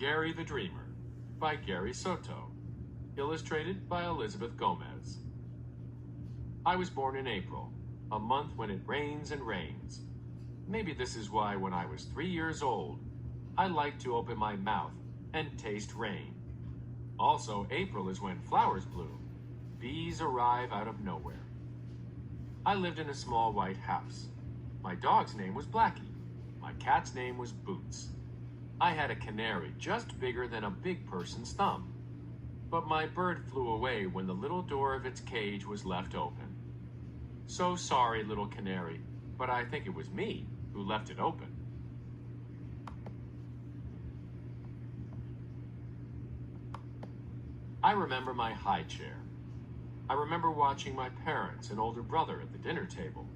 Gary the Dreamer by Gary Soto, illustrated by Elizabeth Gomez. I was born in April, a month when it rains and rains. Maybe this is why when I was 3 years old, I liked to open my mouth and taste rain. Also, April is when flowers bloom. Bees arrive out of nowhere. I lived in a small white house. My dog's name was Blackie. My cat's name was Boots. I had a canary just bigger than a big person's thumb. But my bird flew away when the little door of its cage was left open. So sorry, little canary, but I think it was me who left it open. I remember my high chair. I remember watching my parents and older brother at the dinner table.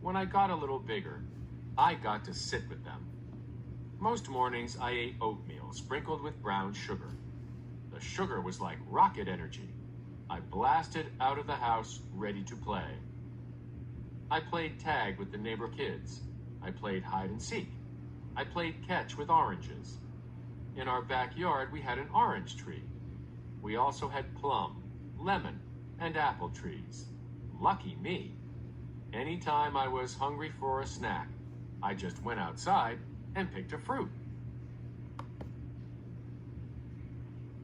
When I got a little bigger, I got to sit with them. Most mornings I ate oatmeal sprinkled with brown sugar. The sugar was like rocket energy. I blasted out of the house ready to play. I played tag with the neighbor kids. I played hide and seek. I played catch with oranges. In our backyard we had an orange tree. We also had plum, lemon, and apple trees. Lucky me. Anytime I was hungry for a snack, I just went outside and picked a fruit.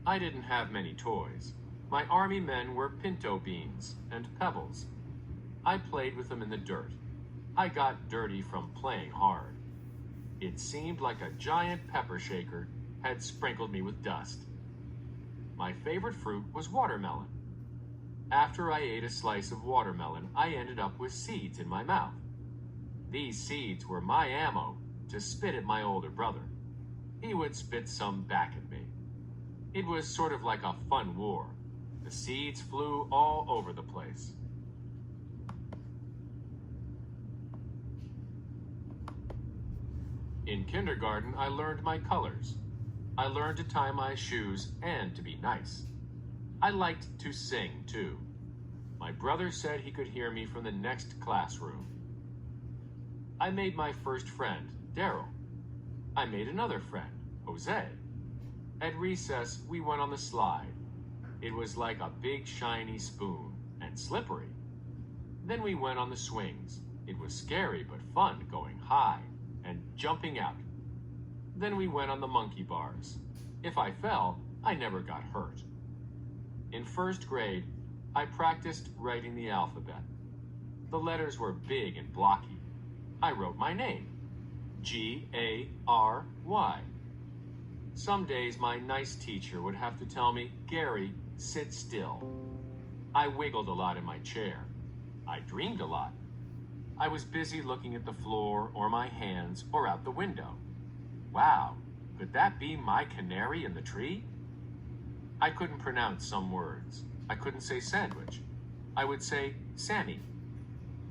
I didn't have many toys. My army men were pinto beans and pebbles. I played with them in the dirt. I got dirty from playing hard. It seemed like a giant pepper shaker had sprinkled me with dust. My favorite fruit was watermelon. After I ate a slice of watermelon, I ended up with seeds in my mouth. These seeds were my ammo to spit at my older brother. He would spit some back at me. It was sort of like a fun war. The seeds flew all over the place. In kindergarten, I learned my colors. I learned to tie my shoes and to be nice. I liked to sing, too. My brother said he could hear me from the next classroom. I made my first friend, Daryl. I made another friend, Jose. At recess, we went on the slide. It was like a big shiny spoon and slippery. Then we went on the swings. It was scary but fun going high and jumping out. Then we went on the monkey bars. If I fell, I never got hurt. In first grade, I practiced writing the alphabet. The letters were big and blocky. I wrote my name, G-A-R-Y. Some days my nice teacher would have to tell me, Gary, sit still. I wiggled a lot in my chair. I dreamed a lot. I was busy looking at the floor or my hands or out the window. Wow, could that be my canary in the tree? I couldn't pronounce some words. I couldn't say sandwich. I would say Sammy.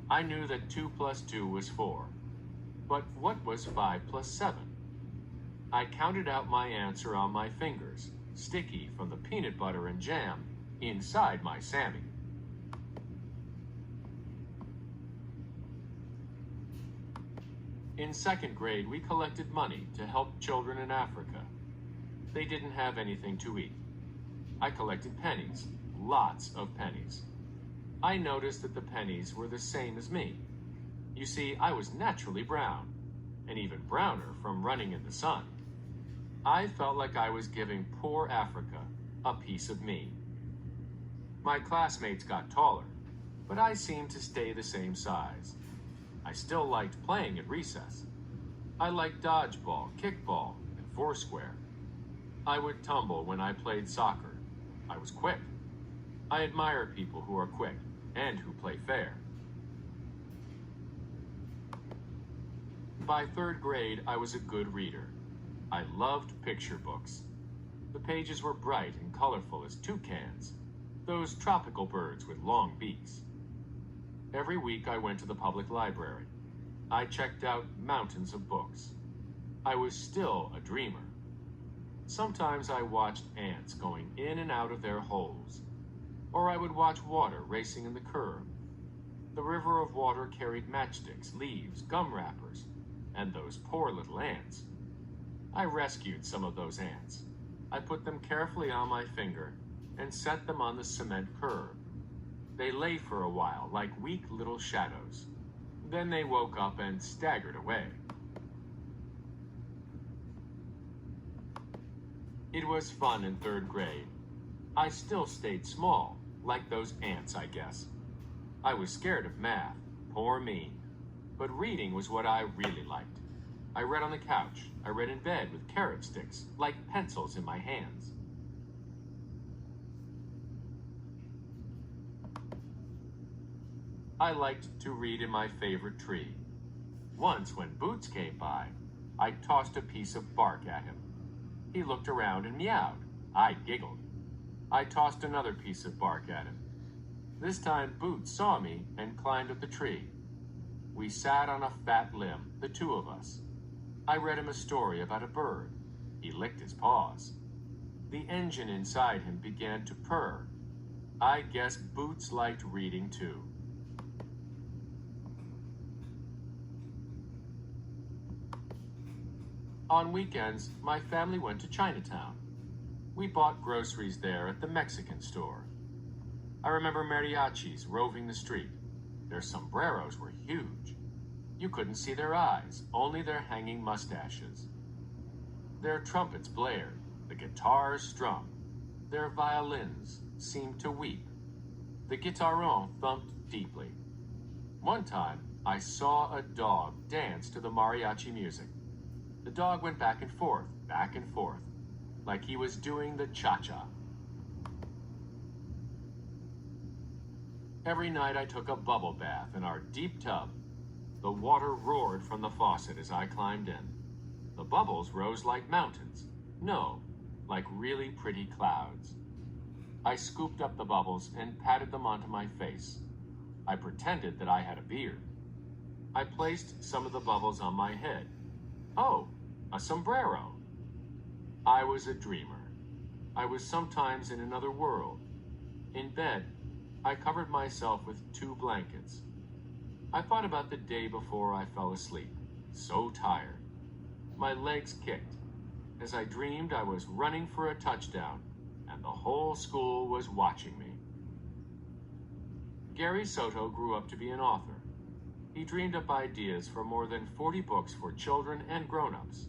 I knew that 2 plus 2 was 4. But what was 5 plus 7? I counted out my answer on my fingers, sticky from the peanut butter and jam inside my Sammy. In second grade, we collected money to help children in Africa. They didn't have anything to eat. I collected pennies, lots of pennies. I noticed that the pennies were the same as me. You see, I was naturally brown, and even browner from running in the sun. I felt like I was giving poor Africa a piece of me. My classmates got taller, but I seemed to stay the same size. I still liked playing at recess. I liked dodgeball, kickball, and foursquare. I would tumble when I played soccer. I was quick. I admire people who are quick and who play fair. By third grade, I was a good reader. I loved picture books. The pages were bright and colorful as toucans, those tropical birds with long beaks. Every week I went to the public library. I checked out mountains of books. I was still a dreamer. Sometimes I watched ants going in and out of their holes, or I would watch water racing in the curb. The river of water carried matchsticks, leaves, gum wrappers, and those poor little ants. I rescued some of those ants. I put them carefully on my finger and set them on the cement curb. They lay for a while like weak little shadows. Then they woke up and staggered away. It was fun in third grade. I still stayed small, like those ants, I guess. I was scared of math, poor me. But reading was what I really liked. I read on the couch. I read in bed with carrot sticks, like pencils in my hands. I liked to read in my favorite tree. Once, when Boots came by, I tossed a piece of bark at him. He looked around and meowed. I giggled. I tossed another piece of bark at him. This time, Boots saw me and climbed up the tree. We sat on a fat limb, the two of us. I read him a story about a bird. He licked his paws. The engine inside him began to purr. I guess Boots liked reading too. On weekends, my family went to Chinatown. We bought groceries there at the Mexican store. I remember mariachis roving the street. Their sombreros were huge. You couldn't see their eyes, only their hanging mustaches. Their trumpets blared, the guitars strummed. Their violins seemed to weep. The guitarron thumped deeply. One time, I saw a dog dance to the mariachi music. The dog went back and forth, like he was doing the cha-cha. Every night I took a bubble bath in our deep tub. The water roared from the faucet as I climbed in. The bubbles rose like mountains. No, like really pretty clouds. I scooped up the bubbles and patted them onto my face. I pretended that I had a beard. I placed some of the bubbles on my head. Oh, a sombrero. I was a dreamer. I was sometimes in another world. In bed, I covered myself with 2 blankets. I thought about the day before I fell asleep, so tired. My legs kicked. As I dreamed, I was running for a touchdown, and the whole school was watching me. Gary Soto grew up to be an author. He dreamed up ideas for more than 40 books for children and grown-ups.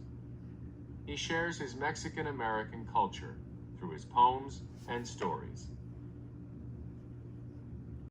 He shares his Mexican-American culture through his poems and stories.